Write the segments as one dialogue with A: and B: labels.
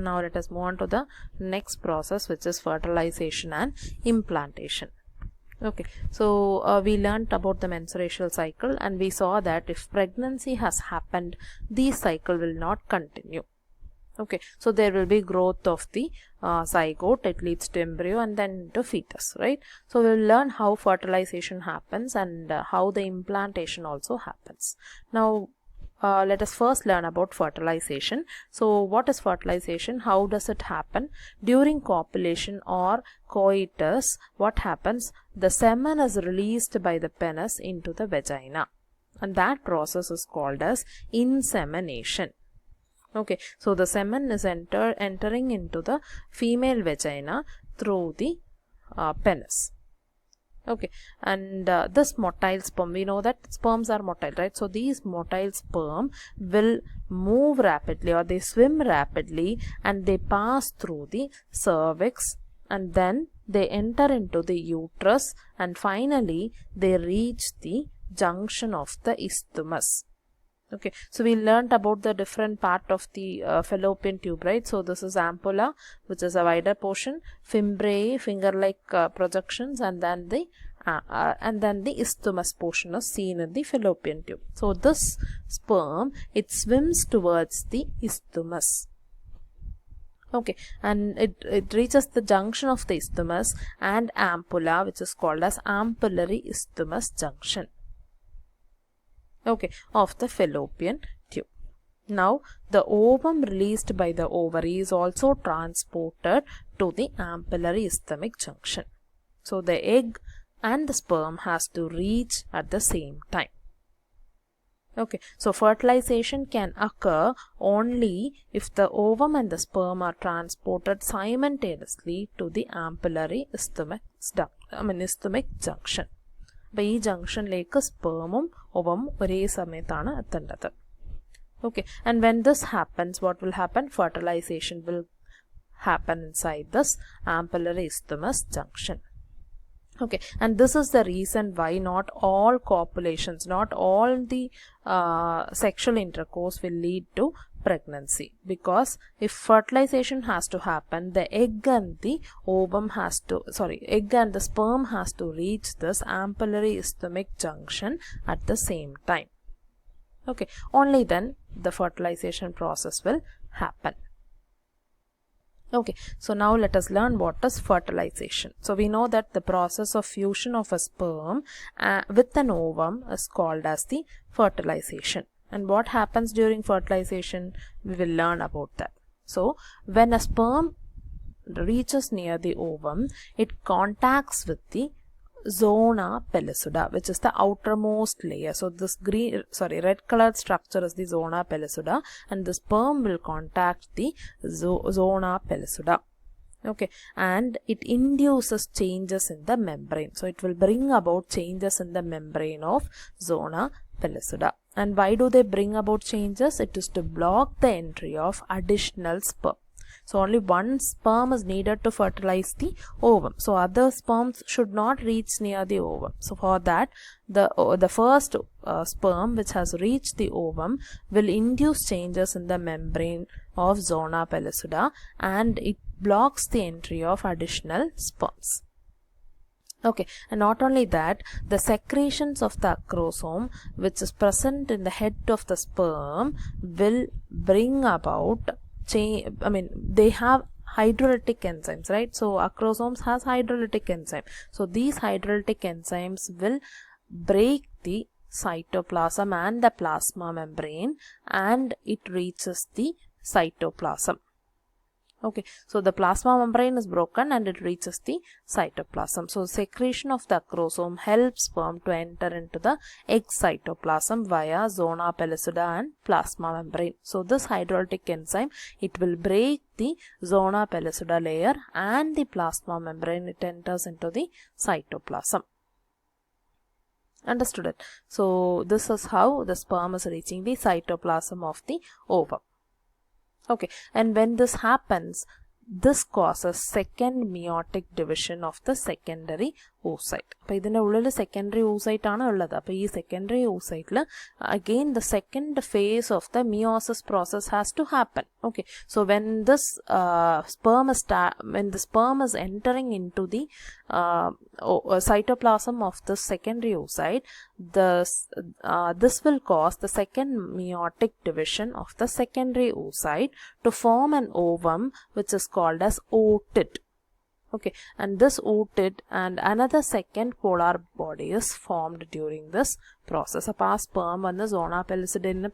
A: Now let us move on to the next process, which is fertilization and implantation. Okay, so we learnt about the menstrual cycle, and we saw that if pregnancy has happened, the cycle will not continue. Okay, so there will be growth of the zygote, it leads to embryo and then to fetus, right? So we will learn how fertilization happens and how the implantation also happens. Now let us first learn about fertilization. So what is fertilization? How does it happen? During copulation or coitus, what happens? The semen is released by the penis into the vagina, and that process is called as insemination. Okay, so the semen is entering into the female vagina through the penis. Okay, and this motile sperm, we know that sperms are motile, right? So these motile sperm will move rapidly, or they swim rapidly, and they pass through the cervix, and then they enter into the uterus, and finally they reach the junction of the isthmus. Okay, so we learnt about the different part of the fallopian tube, right? So this is ampulla, which is a wider portion, fimbriae, finger-like projections, and then the isthmus portion is seen in the fallopian tube. So this sperm, it swims towards the isthmus. Okay, and it reaches the junction of the isthmus and ampulla, which is called as ampullary isthmus junction. Okay, of the fallopian tube. Now the ovum released by the ovary is also transported to the ampullary isthmic junction. So the egg and the sperm has to reach at the same time. Okay, so fertilization can occur only if the ovum and the sperm are transported simultaneously to the ampullary isthmic junction. By this junction like spermum ovum ഒരേ സമയത്താണ് എത്തേണ്ടത്. Okay, and when this happens, what will happen? Fertilization will happen inside this ampullary isthmus junction. Okay, and this is the reason why not all copulations, not all the sexual intercourse will lead to pregnancy, because if fertilization has to happen, the egg and the sperm has to reach this ampullary isthmic junction at the same time. Okay, only then the fertilization process will happen. Okay, so now let us learn what is fertilization. So we know that the process of fusion of a sperm with an ovum is called as the fertilization. And what happens during fertilization? We will learn about that. So when a sperm reaches near the ovum, it contacts with the zona pellucida, which is the outermost layer. So this red colored structure is the zona pellucida, and the sperm will contact the zona pellucida. Okay, and it induces changes in the membrane. So it will bring about changes in the membrane of zona pellucida. And why do they bring about changes? It is to block the entry of additional sperm. So only one sperm is needed to fertilize the ovum. So other sperms should not reach near the ovum. So for that, the first sperm which has reached the ovum will induce changes in the membrane of zona pellucida, and it blocks the entry of additional sperms. Okay, and not only that, the secretions of the acrosome, which is present in the head of the sperm, will bring about they have hydrolytic enzymes, right? So acrosomes has hydrolytic enzyme. So these hydrolytic enzymes will break the cytoplasm and the plasma membrane, and it reaches the cytoplasm. Okay, so the plasma membrane is broken and it reaches the cytoplasm. So secretion of the acrosome helps sperm to enter into the egg cytoplasm via zona pellucida and plasma membrane. So this hydrolytic enzyme, it will break the zona pellucida layer and the plasma membrane. It enters into the cytoplasm. Understood it? So this is how the sperm is reaching the cytoplasm of the ovum. Okay, and when this happens, this causes second meiotic division of the secondary oocyte. അപ്പോൾ ഇതിൻ്റെ ഉള്ളിൽ secondary oocyte ആണ് ഉള്ളത്. അപ്പോൾ ഈ secondary oocyteൽ again the second phase of the meiosis process has to happen. Okay, so when this sperm is entering into the cytoplasm of the secondary oocyte, this will cause the second meiotic division of the secondary oocyte to form an ovum which is called as otid. Okay, and this otid and another second polar body is formed during this process. അപ്പോൾ ആ sperm വന്ന് സോണ പെലിസിഡിനെ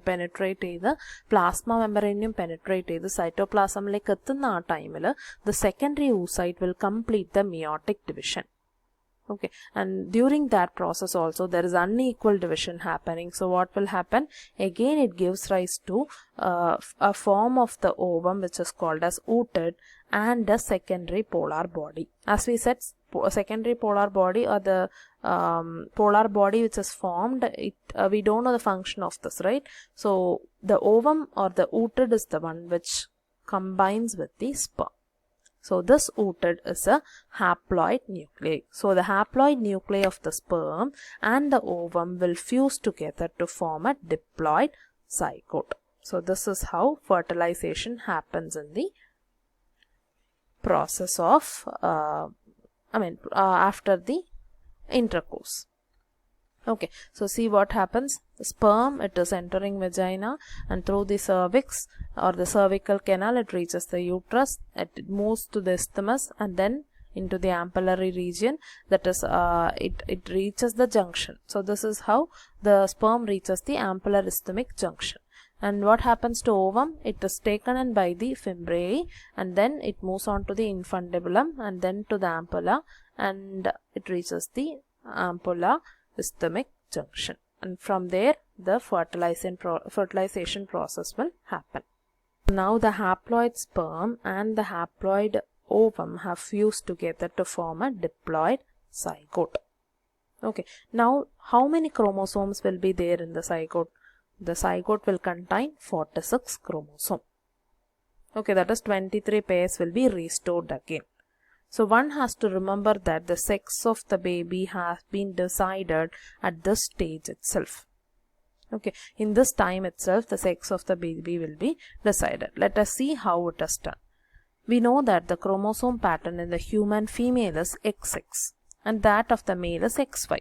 A: penetrate ചെയ്ത് plasma മെമ്പറേനും penetrate ചെയ്ത് സൈറ്റോപ്ലാസമിലേക്ക് എത്തുന്ന ആ ടൈമിൽ the secondary oocyte will complete the meiotic division. Okay, and during that process also there is unequal division happening. So what will happen? Again it gives rise to a form of the ovum which is called as otid and a secondary polar body. As we said, secondary polar body or the polar body which is formed, we don't know the function of this, right? So the ovum or the otid is the one which combines with the sperm. So this otid is a haploid nuclei. So the haploid nuclei of the sperm and the ovum will fuse together to form a diploid zygote. So this is how fertilization happens in the process of after the intercourse. Okay, so see what happens. The sperm, it is entering vagina, and through the cervix or the cervical canal it reaches the uterus. It moves to the isthmus and then into the ampullary region. That is it reaches the junction. So this is how the sperm reaches the ampullar isthmic junction. And what happens to ovum? It is taken in by the fimbriae and then it moves on to the infundibulum and then to the ampulla, and it reaches the ampulla isthmic junction, and from there the fertilization process will happen. Now the haploid sperm and the haploid ovum have fused together to form a diploid zygote. Okay, now how many chromosomes will be there in the zygote? The zygote will contain 46 chromosomes. Okay, that is 23 pairs will be restored again. So one has to remember that the sex of the baby has been decided at this stage itself. Okay, in this time itself the sex of the baby will be decided. Let us see how it is done. We know that the chromosome pattern in the human female is XX and that of the male is XY.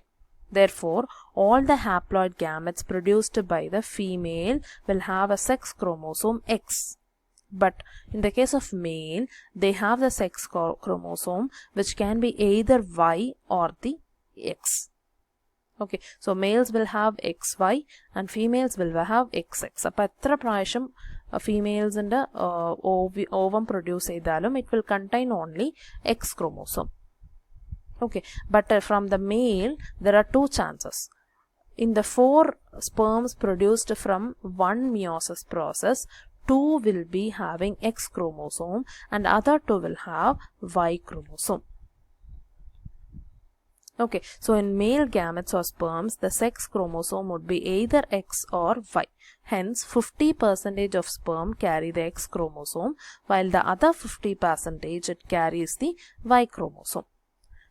A: Therefore, all the haploid gametes produced by the female will have a sex chromosome X. But in the case of male, they have the sex chromosome which can be either Y or the X. Okay, so males will have XY and females will have XX. അപ്പോൾ എത്ര പ്രാവശ്യം ഫീമെയിൽസിൻ്റെ ovum produce ചെയ്താലും it will contain only X chromosome. Okay, but from the male there are two chances. In the 4 sperms produced from one meiosis process, 2 will be having X chromosome and other 2 will have Y chromosome. Okay, so in male gametes or sperms, the sex chromosome would be either X or Y. Hence, 50% of sperm carry the X chromosome, while the other 50% it carries the Y chromosome.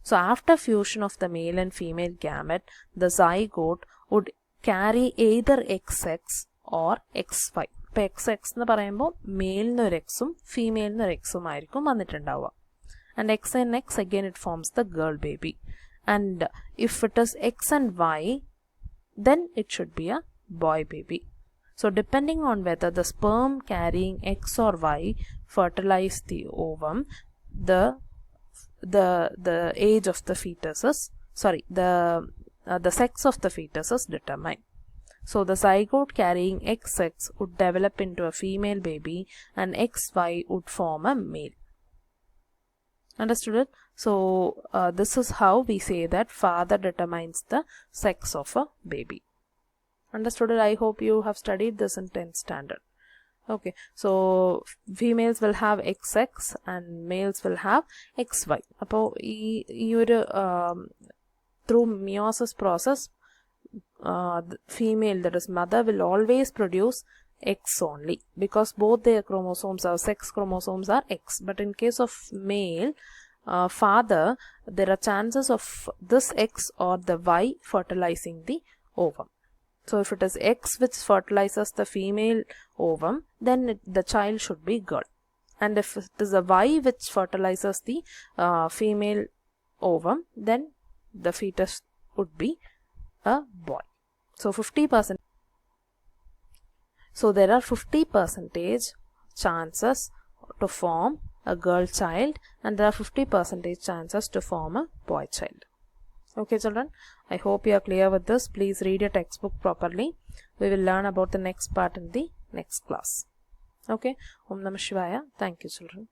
A: So after fusion of the male and female gamete, the zygote would carry either XX or XY. ഇപ്പോൾ XX എന്ന് പറയുമ്പോൾ മെയിലിന് ഒരു എക്സും ഫീമെയിലിന് ഒരു എക്സും ആയിരിക്കും വന്നിട്ടുണ്ടാവുക. And X and X again it forms the girl baby. And if it is X and Y, then it should be a boy baby. So depending on whether the sperm carrying X or Y fertilize the ovum, the age of the fetus is the sex of the fetus is determined. So the zygote carrying XX would develop into a female baby and XY would form a male. Understood it? So this is how we say that father determines the sex of a baby. Understood it? I hope you have studied this in 10th standard. Okay, so females will have XX and males will have XY. അപ്പോൾ ഈ ഒരു through meiosis process, the female, that is mother, will always produce X only because both their chromosomes, sex chromosomes are X. But in case of male, father, there are chances of this X or the Y fertilizing the ovum. So if it is X which fertilizes the female ovum, then the child should be girl. And if it is a Y which fertilizes the female ovum, then the fetus would be a boy. So 50%. So there are 50% chances to form a girl child, and there are 50% chances to form a boy child. Okay children, I hope you are clear with this. Please read your textbook properly. We will learn about the next part in the next class. Okay, Om Namah Shivaya. Thank you children.